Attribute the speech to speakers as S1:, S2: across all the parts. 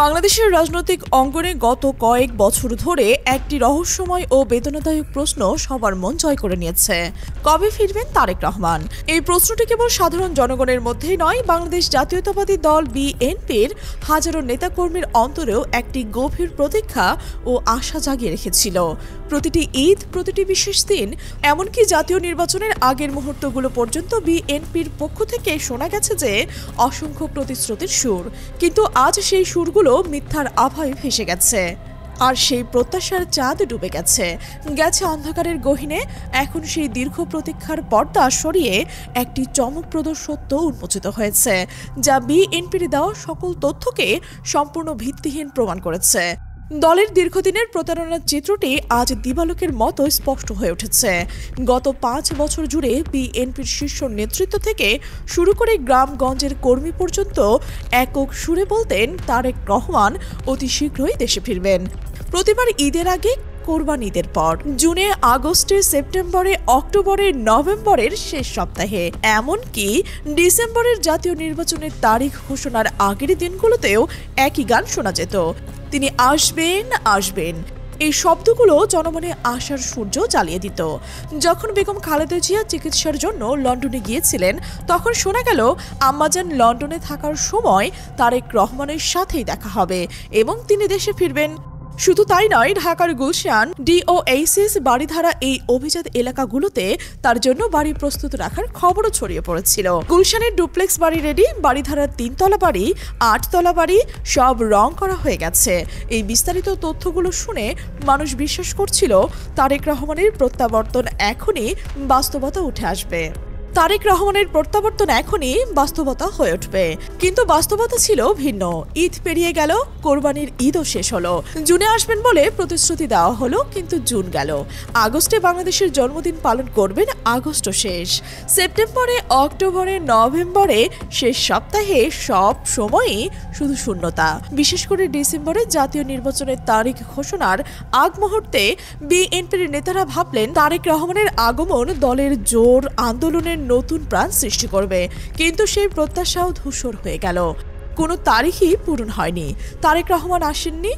S1: বাংলাদেশের রাজনৈতিক অঙ্গনে গত কয়েক বছর ধরে একটি রহস্যময় ও বেদনাদায়ক প্রশ্ন সবার মন জয় করে নিয়েছে। কবে ফিরবেন তারেক রহমান? এই প্রশ্নটি কেবল সাধারণ জনগণের মধ্যেই নয়, বাংলাদেশ জাতীয়তাবাদী দল বিএনপির হাজারো নেতাকর্মীর অন্তরেও একটি গভীর প্রতীক্ষা ও আশা জাগিয়ে রেখেছিল। প্রতিটি ঈদ, প্রতিটি বিশেষ দিন, এমনকি জাতীয় নির্বাচনের আগের মুহূর্তগুলো পর্যন্ত বিএনপির পক্ষ থেকে শোনা গেছে যে অসংখ্য প্রতিশ্রুতির সুর, কিন্তু আজ সেই সুরগুলো মিথ্যার আভায় ভেসে গেছে। আর সেই প্রত্যাশার চাঁদ ডুবে গেছে অন্ধকারের গহীনে। এখন সেই দীর্ঘ প্রতীক্ষার পর্দা সরিয়ে একটি চমকপ্রদ সত্য উন্মোচিত হয়েছে, যা বিএনপির দেওয়া সকল তথ্যকে সম্পূর্ণ ভিত্তিহীন প্রমাণ করেছে। দলের দীর্ঘদিনের প্রতারণার চিত্রটি আজ দিবালোকের মতো স্পষ্ট হয়ে উঠেছে। গত 5 বছর জুড়ে বিএনপির শীর্ষ নেতৃত্ব থেকে শুরু করে গ্রামগঞ্জের কর্মী পর্যন্ত একক সুরে বলতেন তারেক রহমান অতি শীঘ্রই দেশে ফিরবেন। প্রতিবার ঈদের আগে, কোরবানি ঈদের পর, জুনে, আগস্টে, সেপ্টেম্বরে, অক্টোবরে, নভেম্বরের শেষ সপ্তাহে, এমনকি ডিসেম্বরের জাতীয় নির্বাচনের তারিখ ঘোষণার আগের দিনগুলোতেও একই গান শোনা যেত, তিনি আসবেন আসবেন। এই শব্দগুলো জনমনে আশার সূর্য জ্বালিয়ে দিত। যখন বেগম খালেদা জিয়া চিকিৎসার জন্য লন্ডনে গিয়েছিলেন, তখন শোনা গেল আম্মাজান লন্ডনে থাকার সময় তারেক রহমানের সাথেই দেখা হবে এবং তিনি দেশে ফিরবেন। শুধু তাই নয়, ঢাকার গুলশান, ডিওএইসিস, বাড়িধারা এই অভিজাত এলাকাগুলোতে তার জন্য বাড়ি প্রস্তুত রাখার খবরও ছড়িয়ে পড়েছিল। গুলশানের ডুপ্লেক্স বাড়ি রেডি, বাড়িধারার 3 তলা বাড়ি, 8 তলা বাড়ি, সব রং করা হয়ে গেছে। এই বিস্তারিত তথ্যগুলো শুনে মানুষ বিশ্বাস করছিল তারেক রহমানের প্রত্যাবর্তন এখনই বাস্তবতা উঠে আসবে। তারেক রহমানের প্রত্যাবর্তন এখনই বাস্তবতা হয়ে উঠবে, কিন্তু বাস্তবতা ছিল ভিন্ন। ঈদ পেরিয়ে গেল, কোরবানির ঈদও শেষ হলো। জুনে আসবেন বলে প্রতিশ্রুতি দেওয়া হলো, কিন্তু জুন গেল। আগস্টে বাংলাদেশের জন্মদিন পালন করবেন, আগস্টও শেষ। সেপ্টেম্বরে, অক্টোবরে, নভেম্বরে, শেষ সপ্তাহে সব সময়ই শুধু শূন্যতা। বিশেষ করে ডিসেম্বরে জাতীয় নির্বাচনের তারিখ ঘোষণার আগ মুহূর্তে বিএনপির নেতারা ভাবলেন তারেক রহমানের আগমন দলের জোর আন্দোলনের নতুন প্রাণ সৃষ্টি করবে, কিন্তু সেই প্রত্যাশাও ধূসর হয়ে গেল। কোনো তারিখই পূরণ হয়নি। তারেক রহমান আসেননি,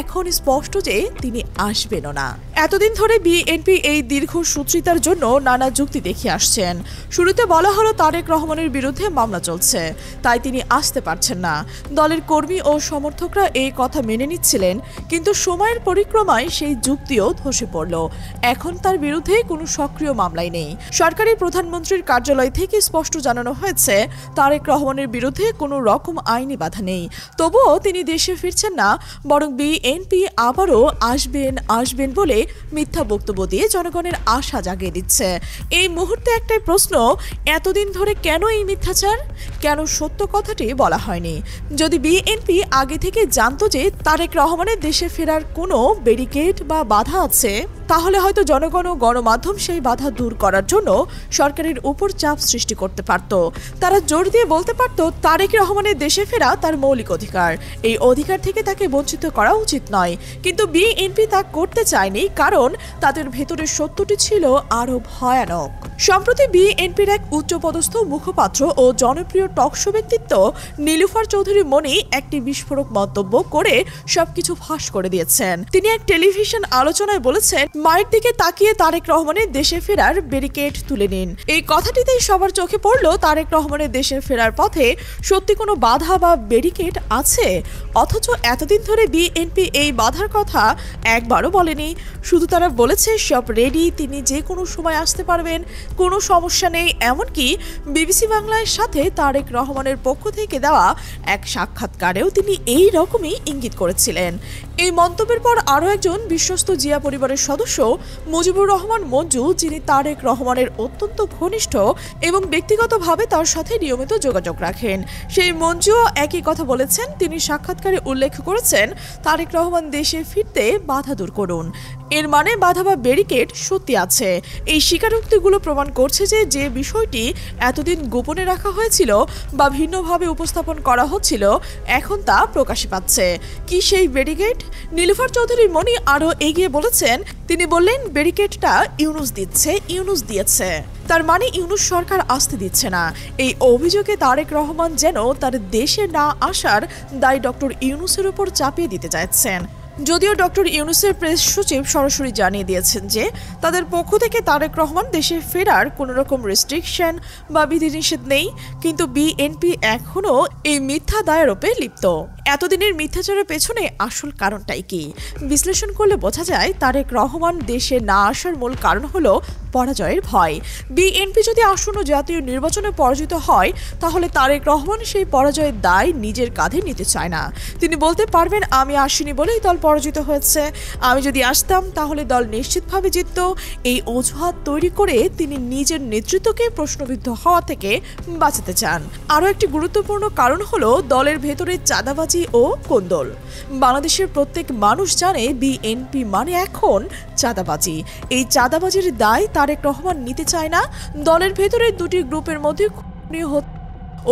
S1: এখন স্পষ্ট যে তিনি আসবেনও না। এতদিন ধরে বিএনপি এই দীর্ঘ সূত্রিতার জন্য নানা যুক্তি দেখিয়ে আসছেন। শুরুতে বলা হলো তারেক রহমানের বিরুদ্ধে মামলা চলছে, তাই তিনি আসতে পারছেন না। দলের কর্মী ও সমর্থকরা এই কথা মেনে নিচ্ছিলেন, কিন্তু সময়ের পরিক্রমায় সেই যুক্তিও ধসে পড়ল। এখন তার বিরুদ্ধে কোনো সক্রিয় মামলাই নেই। সরকারি প্রধানমন্ত্রীর কার্যালয় থেকে স্পষ্ট জানানো হয়েছে তারেক রহমানের বিরুদ্ধে কোনো রকম আইনি বাধা নেই। তবুও তিনি দেশে ফিরছেন না, বরং বিএনপি আবারও আসবেন বলে মিথ্যা বক্তব্য দিয়ে জনগণের আশা জাগিয়ে দিচ্ছে। এই মুহূর্তে একটাই প্রশ্ন, এতদিন ধরে কেন এই মিথ্যাচার? কেন সত্য কথাটি বলা হয়নি? যদি বিএনপি আগে থেকে জানতো যে তারেক রহমানের দেশে ফেরার কোনো ব্যারিকেড বা বাধা আছে, তাহলে হয়তো জনগণ ও গণমাধ্যম সেই বাধা দূর করার জন্য সরকারের উপর চাপ সৃষ্টি করতে পারত। তারা জোর দিয়ে বলতে পারত তারেক রহমানের দেশে ফেরা তার মৌলিক অধিকার, এই অধিকার থেকে তাকে বঞ্চিত করা উচিত নয়। কিন্তু বিএনপি তা করতে চায়নি, কারণ তাদের ভেতরের সত্যটি ছিল আরো ভয়ানক। সম্প্রতি বিএনপির এক উচ্চপদস্থ মুখপাত্র ও জনপ্রিয় টকশো ব্যক্তিত্ব নীলুফার চৌধুরী মনি একটি বিস্ফোরক মন্তব্য করে সবকিছু ফাঁস করে দিয়েছেন। তিনি এক টেলিভিশন আলোচনায় বলেছেন, মায়ের দিকে তাকিয়ে তারেক রহমানের দেশে ফেরার ব্যারিকেড তুলে নিন। এই কথাটিতেই সবার চোখে পড়ল তারেক রহমানের দেশে ফেরার পথে সত্যি কোনো বাধা বা ব্যারিকেড আছে। অথচ এতদিন ধরে বিএনপি এই বাধার কথা একবারও বলেনি। শুধু তারা বলেছে সব রেডি, তিনি যে কোনো সময় আসতে পারবেন, কোনো সমস্যা নেই। এমনকি বিবিসি বাংলার সাথে তারেক রহমানের পক্ষ থেকে দেওয়া এক সাক্ষাৎকারেও তিনি এই রকমই ইঙ্গিত করেছিলেন। এই মন্তব্যের পর আরও একজন বিশ্বস্ত জিয়া পরিবারের সদস্য মুজিবুর রহমান মঞ্জু, যিনি তারেক রহমানের অত্যন্ত ঘনিষ্ঠ এবং ব্যক্তিগতভাবে তার সাথে নিয়মিত যোগাযোগ রাখেন, সেই মঞ্জুও একই কথা বলেছেন। তিনি সাক্ষাৎকারে উল্লেখ করেছেন তারেক রহমান দেশে ফিরতে বাধা দূর করুন। এর মানে বাধা বা ব্যারিকেড সত্যি আছে। এই স্বীকারোক্তিগুলো প্রমাণ করছে যে বিষয়টি এতদিন গোপনে রাখা হয়েছিল বা ভিন্নভাবে উপস্থাপন করা হচ্ছিল, এখন তা প্রকাশে পাচ্ছে। কি সেই ব্যারিকেড? নীলুফার চৌধুরী মনি আরও এগিয়ে বলেছেন, তিনি বললেন, ব্যারিকেডটা ইউনূস দিয়েছে। তার মানে ইউনূস সরকার আসতে দিচ্ছে না। এই অভিযোগে তারেক রহমান যেন তার দেশে না আসার দায় ডক্টর ইউনূসের উপর চাপিয়ে দিতে চাইছেন। যদিও ডক্টর ইউনূসের প্রেস সচিব সরাসরি জানিয়ে দিয়েছেন যে তাদের পক্ষ থেকে তারেক রহমান দেশে ফেরার কোনো রকম রেস্ট্রিকশন বা বিধিনিষেধ নেই, কিন্তু বিএনপি এখনও এই মিথ্যা দায়ারোপে লিপ্ত। এতদিনের মিথ্যাচারের পেছনে আসল কারণটাই কি? বিশ্লেষণ করলে বোঝা যায় তারেক রহমান দেশে না আসার মূল কারণ হলো পরাজয়ের ভয়। বিএনপি যদি আসন্ন জাতীয় নির্বাচনে পরাজিত হয় তাহলে তারেক রহমান সেই পরাজয়ের দায় নিজের কাঁধে নিতে চায় না। তিনি বলতে পারবেন, আমি আসিনি বলেই দল পরাজিত হয়েছে, আমি যদি আসতাম তাহলে দল নিশ্চিতভাবে জিতত। এই অজুহাত তৈরি করে তিনি নিজের নেতৃত্বকে প্রশ্নবিদ্ধ হওয়া থেকে বাঁচাতে চান। আরও একটি গুরুত্বপূর্ণ কারণ হলো দলের ভেতরে চাঁদাবাজি ও কোন্দল। বাংলাদেশের প্রত্যেক মানুষ জানে বিএনপি মানে এখন চাঁদাবাজি। এই চাঁদাবাজির দায় তারেক রহমান নিতে চায় না। দলের ভেতরে দুটি গ্রুপের মধ্যে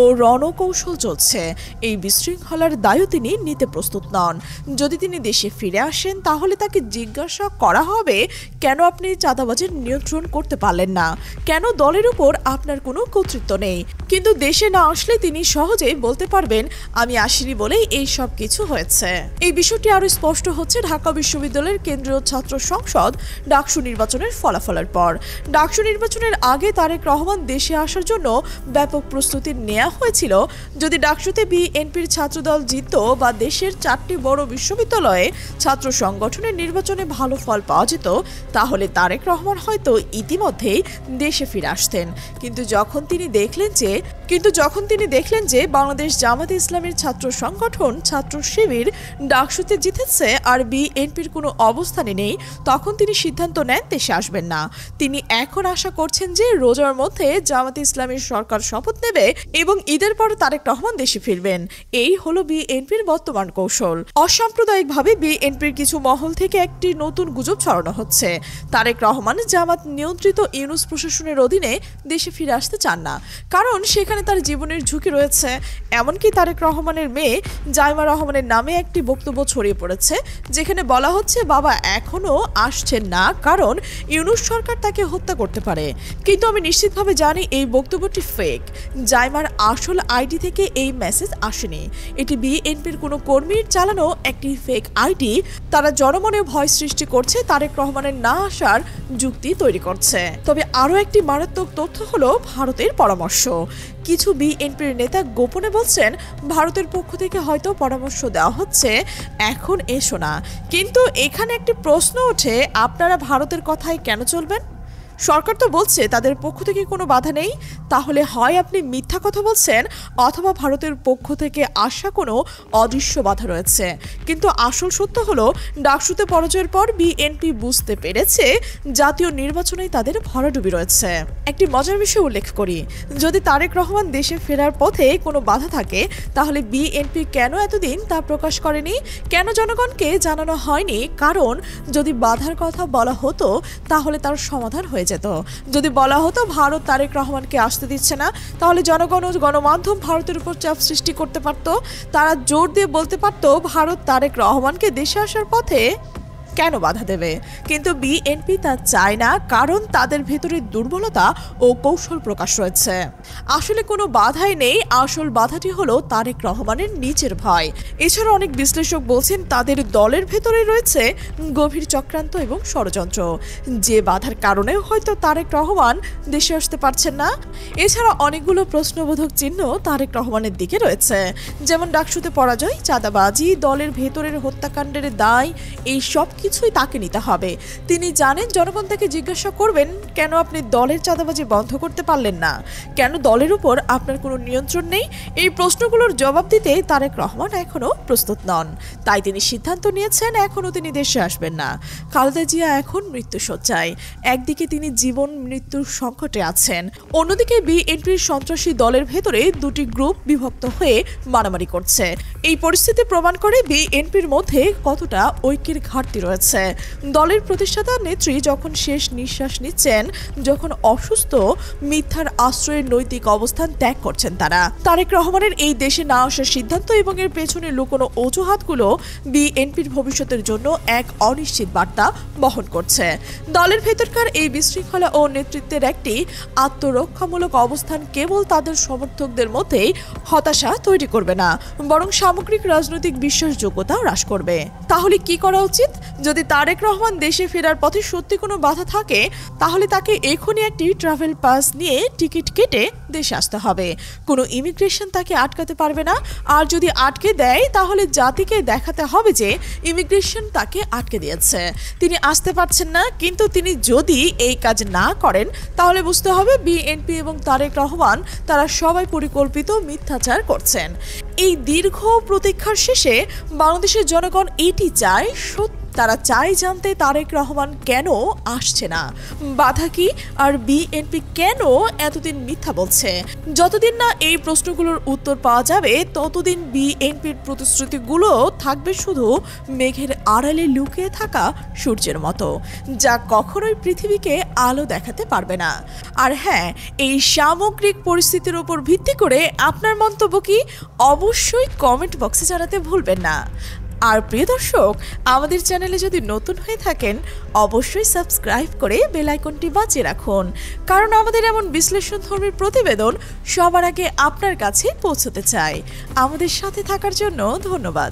S1: ও রণকৌশল চলছে। এই বিশৃঙ্খলার দায়ও তিনি নিতে প্রস্তুত নন। যদি তিনি দেশে ফিরে আসেন তাহলে তাকে জিজ্ঞাসা করা হবে, কেন আপনি চাঁদাবাজির নিয়ন্ত্রণ করতে পারলেন না, কেন দলের উপর আপনার কোনো কর্তৃত্ব নেই। কিন্তু দেশে না আসলে তিনি সহজেই বলতে পারবেন, আমি আসিনি বলেই এই সব কিছু হয়েছে। এই বিষয়টি আরও স্পষ্ট হচ্ছে ঢাকা বিশ্ববিদ্যালয়ের কেন্দ্রীয় ছাত্র সংসদ ডাকসু নির্বাচনের ফলাফলের পর। ডাকসু নির্বাচনের আগে তারেক রহমান দেশে আসার জন্য ব্যাপক প্রস্তুতি নেওয়া হয়েছিল। যদি ডাকসুতে বিএনপির ছাত্রদল জিতত বা দেশের 4টি বড় বিশ্ববিদ্যালয়ে ছাত্র সংগঠনের নির্বাচনে ভালো ফল পাওয়া যেত তাহলে তারেক রহমান হয়তো ইতিমধ্যেই দেশে ফিরে আসতেন। কিন্তু যখন তিনি দেখলেন যে বাংলাদেশ জামাতে ইসলামীর ছাত্র সংগঠন ছাত্র শিবির ডাকসুতে জিতেছে আর বিএনপির কোনো অবস্থানই নেই, তখন তিনি সিদ্ধান্ত নেন দেশে আসবেন না। তিনি এখন আশা করছেন যে রোজার মধ্যে জামাতে ইসলামীর সরকার শপথ নেবে এবং ঈদের পর তারেক রহমান দেশে ফিরবেন। এই হলো বিএনপির বর্তমান কৌশল। অসাম্প্রদায়িকভাবে বিএনপির কিছু মহল থেকে একটি নতুন গুজব ছড়ানো হচ্ছে। তারেক রহমান জামাত নিয়ন্ত্রিত ইউনূস প্রশাসনের অধীনে দেশে ফিরে আসতে চান না, কারণ সেখানে তার জীবনের ঝুঁকি রয়েছে। এমনকি তারেক রহমানের মেয়ে জাইমা রহমানের নামে একটি বক্তব্য ছড়িয়ে পড়েছে যেখানে বলা হচ্ছে বাবা এখনো আসছেন না কারণ ইউনূস সরকার তাকে হত্যা করতে পারে। কিন্তু আমি নিশ্চিতভাবে জানি এই বক্তব্যটি ফেক। জাইমার আসল আইডি থেকে এই মেসেজ আসেনি। এটি বিএনপির কোনো কর্মীর চালানো একটি ফেক আইডি। তারা জনমনে ভয় সৃষ্টি করছে, তারেক রহমানের না আসার যুক্তি তৈরি করছে। তবে আরও একটি মারাত্মক তথ্য হলো ভারতের পরামর্শ। কিছু বিএনপির নেতা গোপনে বলছেন ভারতের পক্ষ থেকে হয়তো পরামর্শ দেওয়া হচ্ছে এখন এসো না। কিন্তু এখানে একটি প্রশ্ন ওঠে, আপনারা ভারতের কথায় কেন চলবেন? সরকার তো বলছে তাদের পক্ষ থেকে কোনো বাধা নেই। তাহলে হয় আপনি মিথ্যা কথা বলছেন অথবা ভারতের পক্ষ থেকে আসা কোনো অদৃশ্য বাধা রয়েছে। কিন্তু আসল সত্য হলো ডাকসুতে পরাজয়ের পর বিএনপি বুঝতে পেরেছে জাতীয় নির্বাচনেই তাদের ভরাডুবি রয়েছে। একটি মজার বিষয় উল্লেখ করি, যদি তারেক রহমান দেশে ফেরার পথে কোনো বাধা থাকে তাহলে বিএনপি কেন এতদিন তা প্রকাশ করেনি, কেন জনগণকে জানানো হয়নি? কারণ যদি বাধার কথা বলা হতো তাহলে তার সমাধান হয়ে যেত। যদি বলা হতো ভারত তারেক রহমানকে আসতে দিচ্ছে না তাহলে জনগণ ও গণমাধ্যম ভারতের উপর চাপ সৃষ্টি করতে পারত। তারা জোর দিয়ে বলতে পারত ভারত তারেক রহমানকে দেশে আসার পথে কেন বাধা দেবে। কিন্তু বিএনপি তা চায় না, কারণ তাদের ভেতরে দুর্বলতা ও কৌশল প্রকাশ রয়েছে। আসলে কোনো বাধাই নেই, আসল বাধাটি হলো তারেক রহমানের নিজের ভয়। এছাড়া অনেক বিশ্লেষক বলছেন তাদের দলের ভেতরে রয়েছে গভীর চক্রান্ত এবং ষড়যন্ত্র, যে বাধার কারণেও হয়তো তারেক রহমান দেশে আসতে পারছেন না। এছাড়া অনেকগুলো প্রশ্নবোধক চিহ্ন তারেক রহমানের দিকে রয়েছে, যেমন ডাকসুতে পরাজয়, চাঁদাবাজি, দলের ভেতরের হত্যাকাণ্ডের দায়, এই সব কিছুই তাকে নিতে হবে। তিনি জানেন জনগণ তাকে জিজ্ঞাসা করবেন, কেন আপনি দলের চাঁদাবাজি বন্ধ করতে পারলেন না, কেন দলের উপর আপনার কোনো নিয়ন্ত্রণ নেই। এই প্রশ্নগুলোর জবাব দিতে তারেক রহমান এখনো প্রস্তুত নন। তাই তিনি সিদ্ধান্ত নিয়েছেন এখনো তিনি দেশে আসবেন না। খালেদা জিয়া এখন মৃত্যুশয্যায়। একদিকে তিনি জীবন মৃত্যুর সংকটে আছেন, অন্যদিকে বিএনপির সন্ত্রাসী দলের ভেতরে দুটি গ্রুপ বিভক্ত হয়ে মারামারি করছে। এই পরিস্থিতি প্রমাণ করে বিএনপির মধ্যে কতটা ঐক্যের ঘাটতি রয়েছে। রয়েছে। দলের প্রতিষ্ঠাতা নেত্রী যখন শেষ নিঃশ্বাস নিচ্ছেন, যখন অসুস্থ, মিথ্যার আশ্রয়ের নৈতিক অবস্থান ত্যাগ করছেন তারা। তারেক রহমানের এই দেশে না আসার সিদ্ধান্ত এবং এর পেছনে লুকোনো অজুহাতগুলো বিএনপির ভবিষ্যতের জন্য এক অনিশ্চিত বার্তা বহন করছে। দলের ভেতরকার এই বিশৃঙ্খলা ও নেতৃত্বের একটি আত্মরক্ষামূলক অবস্থান কেবল তাদের সমর্থকদের মধ্যেই হতাশা তৈরি করবে না, বরং সামগ্রিক রাজনৈতিক বিশ্বাসযোগ্যতা হ্রাস করবে। তাহলে কি করা উচিত? যদি তারেক রহমান দেশে ফেরার পথে সত্যি কোনো বাধা থাকে, তাহলে তাকে এখনই একটি ট্রাভেল পাস নিয়ে টিকিট কেটে দেশে আসতে হবে। কোনো ইমিগ্রেশন তাকে আটকাতে পারবে না। আর যদি আটকে দেয়, তাহলে জাতিকে দেখাতে হবে যে ইমিগ্রেশন তাকে আটকে দিয়েছে, তিনি আসতে পারছেন না। কিন্তু তিনি যদি এই কাজ না করেন, তাহলে বুঝতে হবে বিএনপি এবং তারেক রহমান তারা সবাই পরিকল্পিত মিথ্যাচার করছেন। এই দীর্ঘ প্রতীক্ষার শেষে বাংলাদেশের জনগণ এটি চায়, তারা চায় জানতে তারেক রহমান কেন আসছে না, বাধা কি, আর বিএনপি কেন এতদিন মিথ্যা বলছে। যতদিন না এই প্রশ্নগুলোর উত্তর পাওয়া যাবে, ততদিন বিএনপির প্রতিশ্রুতিগুলো থাকবে শুধু মেঘের আড়ালে লুকিয়ে থাকা সূর্যের মতো, যা কখনোই পৃথিবীকে আলো দেখাতে পারবে না। আর হ্যাঁ, এই সামগ্রিক পরিস্থিতির উপর ভিত্তি করে আপনার মন্তব্য কি, অবশ্যই কমেন্ট বক্সে জানাতে ভুলবেন না। আর প্রিয় দর্শক, আমাদের চ্যানেলে যদি নতুন হয়ে থাকেন, অবশ্যই সাবস্ক্রাইব করে বেল আইকনটি বাজিয়ে রাখুন, কারণ আমাদের এমন বিশ্লেষণধর্মী প্রতিবেদন সবার আগে আপনার কাছে পৌঁছতে চাই। আমাদের সাথে থাকার জন্য ধন্যবাদ।